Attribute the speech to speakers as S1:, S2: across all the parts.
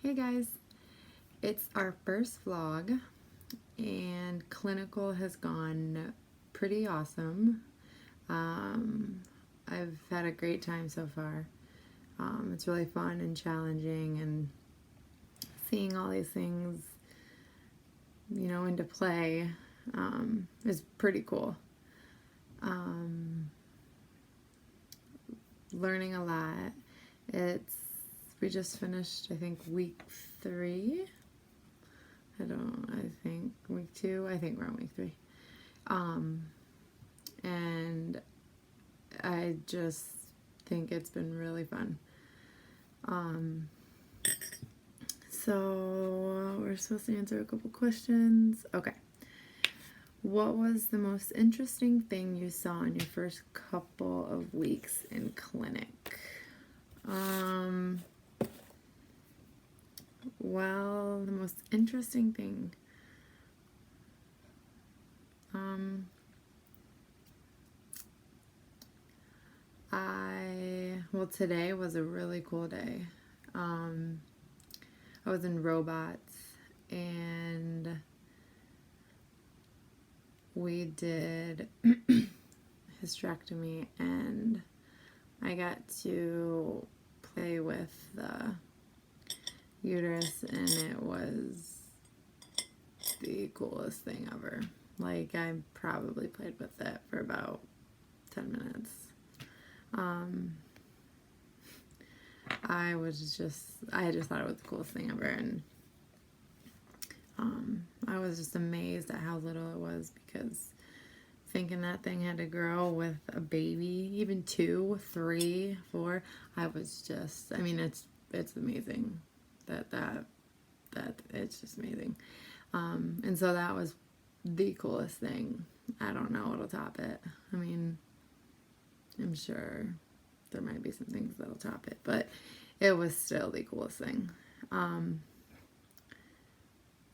S1: Hey guys, it's our first vlog and clinical has gone pretty awesome. I've had a great time so far. It's really fun and challenging, and seeing all these things, into play is pretty cool. Learning a lot. We just finished, I think, week 3. I think week 2. I think we're on week 3. And I just think it's been really fun. So we're supposed to answer a couple questions. Okay. What was the most interesting thing you saw in your first couple of weeks in clinic? Well, the most interesting thing. Today was a really cool day. I was in robots and we did hysterectomy, and I got to play with the uterus, and it was the coolest thing ever. Like, I probably played with it for about 10 minutes. I just thought it was the coolest thing ever, and I was just amazed at how little it was, because thinking that thing had to grow with a baby, even 2, 3, 4, I was just, I mean, it's amazing that it's just amazing. And so that was the coolest thing. I don't know what'll top it. I mean, I'm sure there might be some things that'll top it, but it was still the coolest thing.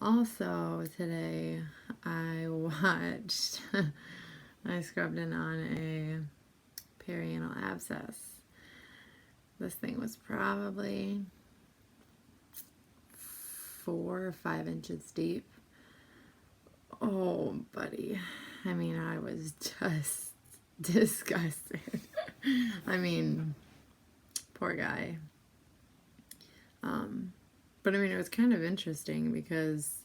S1: Also today I watched I scrubbed in on a perianal abscess. This thing was probably 4 or 5 inches deep. Oh, buddy. I mean, I was just disgusted. I mean, poor guy. But I mean, it was kind of interesting because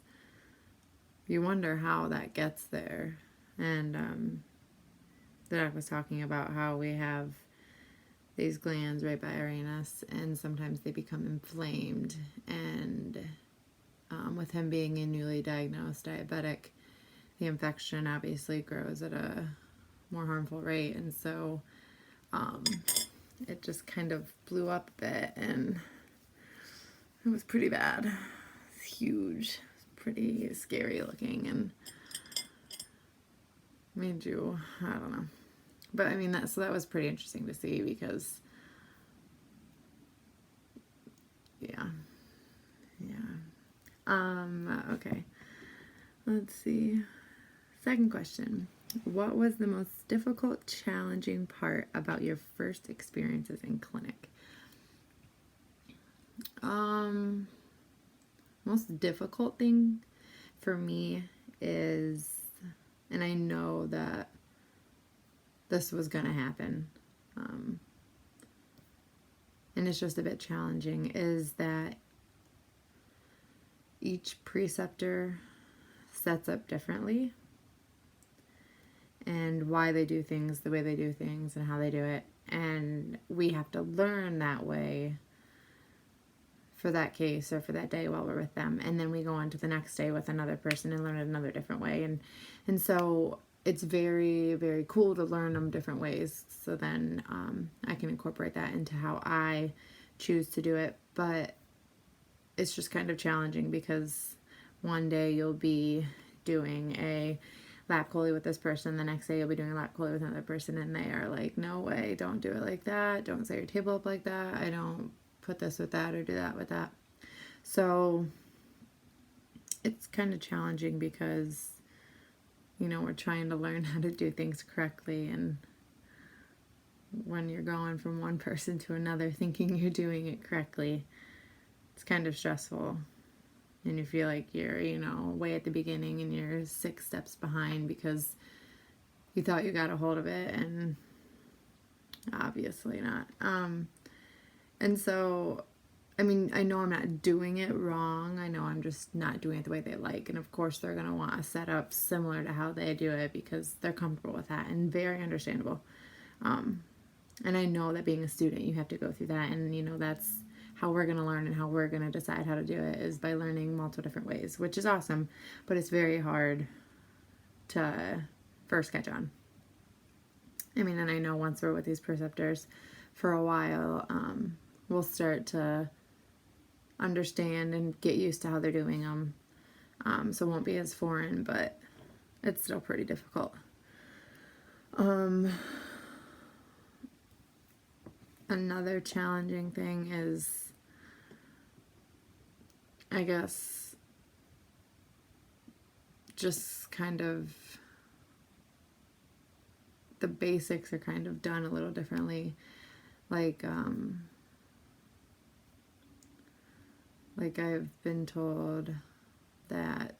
S1: you wonder how that gets there. And the doc was talking about how we have these glands right by our anus, and sometimes they become inflamed. And with him being a newly diagnosed diabetic, the infection obviously grows at a more harmful rate, and so it just kind of blew up a bit, and it was pretty bad. It's huge. It's pretty scary looking, and made you, I don't know. But I mean, that was pretty interesting to see, because yeah. Okay. Let's see. Second question. What was the most difficult, challenging part about your first experiences in clinic? Most difficult thing for me is, and I know that this was going to happen, and it's just a bit challenging, is that each preceptor sets up differently, and why they do things the way they do things and how they do it, and we have to learn that way for that case or for that day while we're with them, and then we go on to the next day with another person and learn it another different way, and so it's very, very cool to learn them different ways, so then I can incorporate that into how I choose to do it. But it's just kind of challenging, because one day you'll be doing a lap chole with this person, the next day you'll be doing a lap chole with another person, and they are like, no way, don't do it like that, don't set your table up like that, I don't put this with that or do that with that. So it's kind of challenging, because we're trying to learn how to do things correctly, and when you're going from one person to another thinking you're doing it correctly, it's kind of stressful. And you feel like you're, way at the beginning and you're 6 steps behind because you thought you got a hold of it, and obviously not. And so, I mean, I know I'm not doing it wrong. I know I'm just not doing it the way they like. And of course, they're going to want a setup similar to how they do it because they're comfortable with that, and very understandable. And I know that being a student, you have to go through that. And, that's how we're going to learn and how we're going to decide how to do it is by learning multiple different ways, which is awesome. But it's very hard to first catch on. I mean, and I know once we're with these preceptors for a while, we'll start to understand and get used to how they're doing them. So it won't be as foreign, but it's still pretty difficult. Another challenging thing is, I guess, just kind of the basics are kind of done a little differently. Like I've been told that,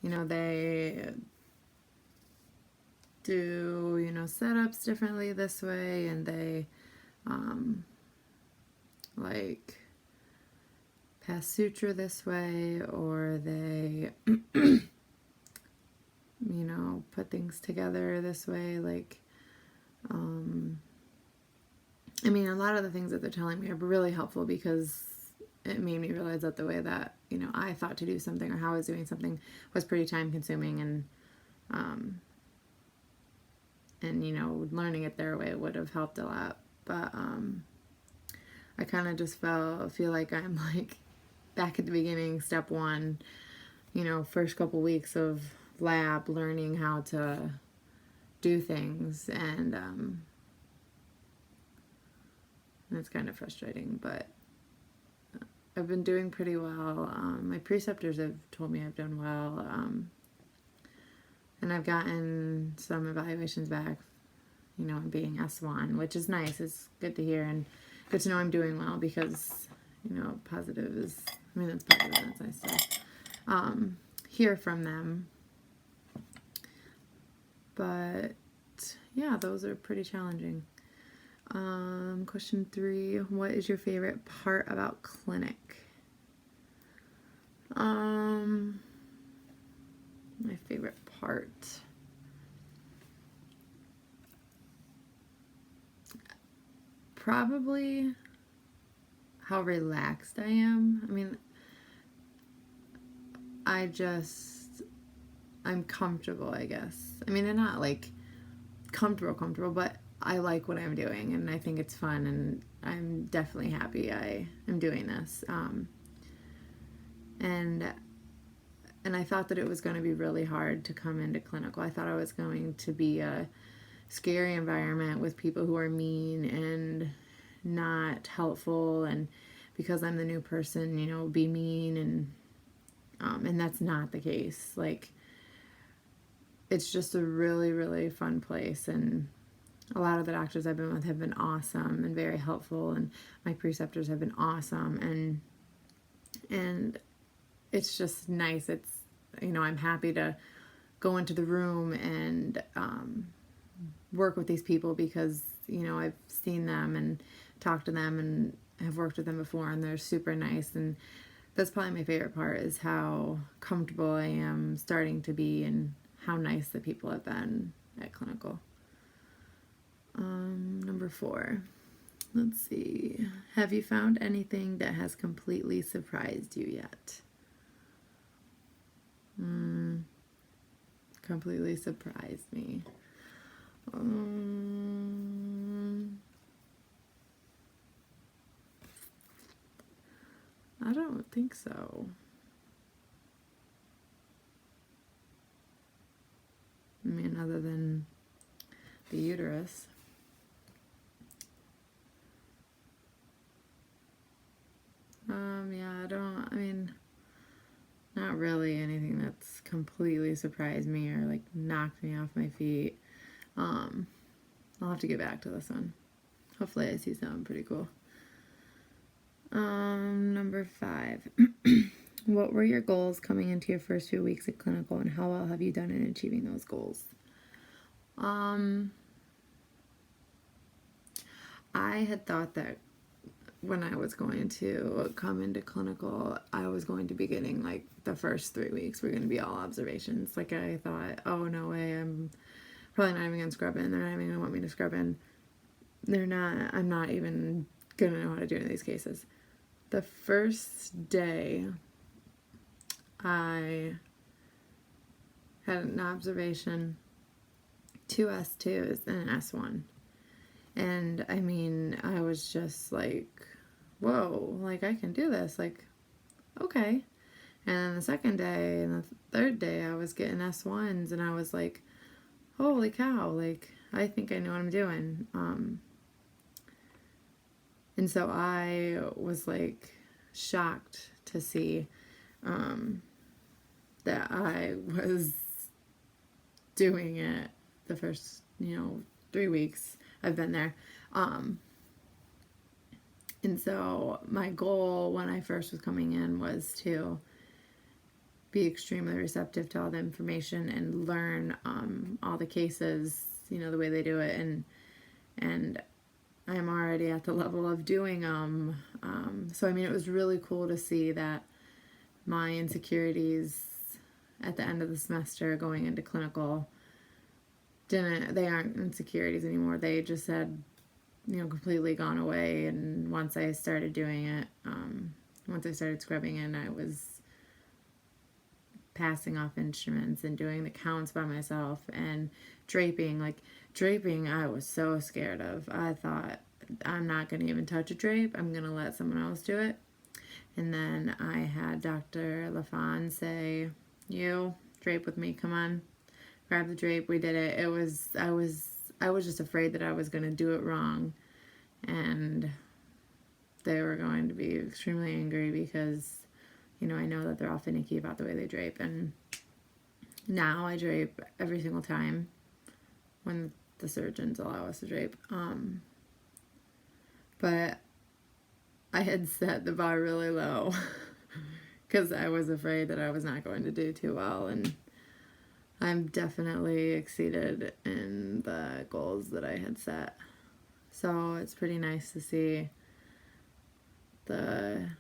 S1: they do, setups differently this way, and they, like, pass suture this way, or they, put things together this way, like, I mean, a lot of the things that they're telling me are really helpful because it made me realize that the way that, I thought to do something or how I was doing something was pretty time consuming, and learning it their way would have helped a lot. But I kind of just feel like I'm like back at the beginning, step 1, first couple weeks of lab, learning how to do things, and it's kind of frustrating, but I've been doing pretty well. My preceptors have told me I've done well, and I've gotten some evaluations back, being S1, which is nice. It's good to hear and good to know I'm doing well because, positive is, that's positive, that's nice to hear from them. But yeah, those are pretty challenging. Question 3, what is your favorite part about clinic? My favorite part, probably how relaxed I am. I mean, I'm comfortable, I guess. I mean, I'm not like comfortable, but I like what I'm doing, and I think it's fun, and I'm definitely happy I am doing this. And I thought that it was going to be really hard to come into clinical. I thought I was going to be a scary environment with people who are mean and not helpful, and because I'm the new person, be mean, and that's not the case. Like, it's just a really, really fun place, and a lot of the doctors I've been with have been awesome and very helpful, and my preceptors have been awesome, and it's just nice. It's, I'm happy to go into the room and work with these people because, I've seen them and talked to them and have worked with them before, and they're super nice. And that's probably my favorite part, is how comfortable I am starting to be and how nice the people have been at clinical. Number 4, let's see. Have you found anything that has completely surprised you yet? Completely surprised me. I don't think so. I mean, other than the uterus. Not really anything that's completely surprised me or like knocked me off my feet. I'll have to get back to this one. Hopefully I see something pretty cool. Number 5. What were your goals coming into your first few weeks at clinical, and how well have you done in achieving those goals? I had thought that when I was going to come into clinical, I was going to be getting, like, the first 3 weeks were going to be all observations. Like, I thought, oh, no way, I'm probably not even going to scrub in. They're not even going to want me to scrub in. I'm not even going to know how to do any of these cases. The first day, I had an observation, 2 S2s, and an S1. And, I mean, I was just like, whoa, like, I can do this. Like, okay. And then the second day and the third day, I was getting S1s, and I was like, holy cow, like, I think I know what I'm doing. And so I was, like, shocked to see that I was doing it the first, 3 weeks I've been there. And so my goal when I first was coming in was to be extremely receptive to all the information and learn all the cases, the way they do it. And I'm already at the level of doing them. So, I mean, it was really cool to see that my insecurities at the end of the semester going into clinical they aren't insecurities anymore. They just had, completely gone away. And once I started doing it, once I started scrubbing in, I was passing off instruments and doing the counts by myself, and draping. Like, draping, I was so scared of. I thought, I'm not going to even touch a drape. I'm going to let someone else do it. And then I had Dr. LaFawn say, you drape with me, come on. Grab the drape. We did it. I was just afraid that I was going to do it wrong, and they were going to be extremely angry because, I know that they're all finicky about the way they drape. And now I drape every single time when the surgeons allow us to drape. But I had set the bar really low because I was afraid that I was not going to do too well, and I'm definitely exceeded in the goals that I had set. So it's pretty nice to see the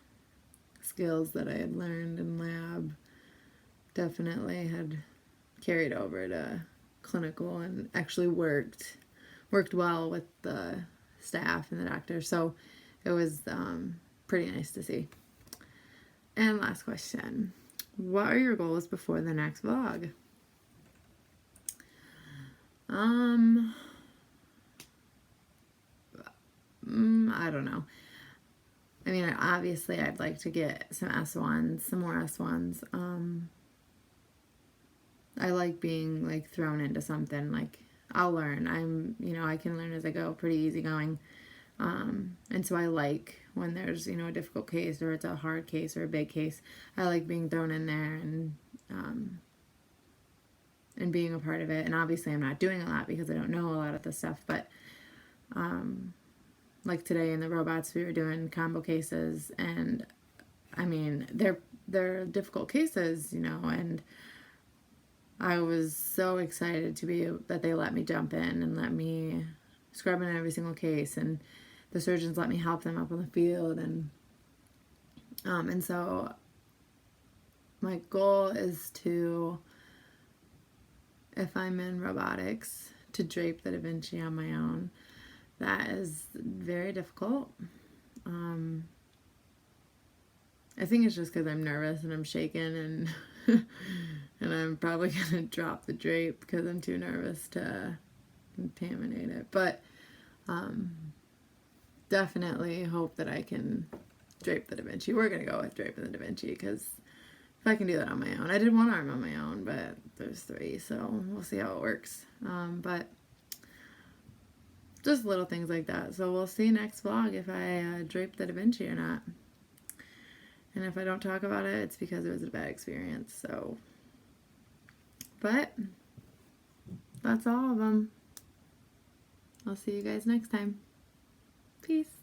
S1: skills that I had learned in lab definitely had carried over to clinical and actually worked well with the staff and the doctor. So it was pretty nice to see. And last question. What are your goals before the next vlog? I don't know. I mean, obviously I'd like to get some S1s, some more S1s. I like being, like, thrown into something. Like, I'll learn. I can learn as I go, pretty easygoing. And so I like when there's, a difficult case, or it's a hard case or a big case. I like being thrown in there and being a part of it. And obviously I'm not doing a lot because I don't know a lot of the stuff, but like today in the robots, we were doing combo cases, and I mean, they're difficult cases, and I was so excited that they let me jump in and let me scrub in every single case, and the surgeons let me help them up on the field. And so my goal is to, if I'm in robotics, to drape the Da Vinci on my own. That is very difficult. I think it's just because I'm nervous and I'm shaking, and and I'm probably gonna drop the drape because I'm too nervous to contaminate it. But definitely hope that I can drape the Da Vinci. We're gonna go with draping the Da Vinci because if I can do that on my own. I did one arm on my own, but there's 3, so we'll see how it works. But just little things like that. So we'll see next vlog if I drape the Da Vinci or not. And if I don't talk about it, it's because it was a bad experience. So, but that's all of them. I'll see you guys next time. Peace.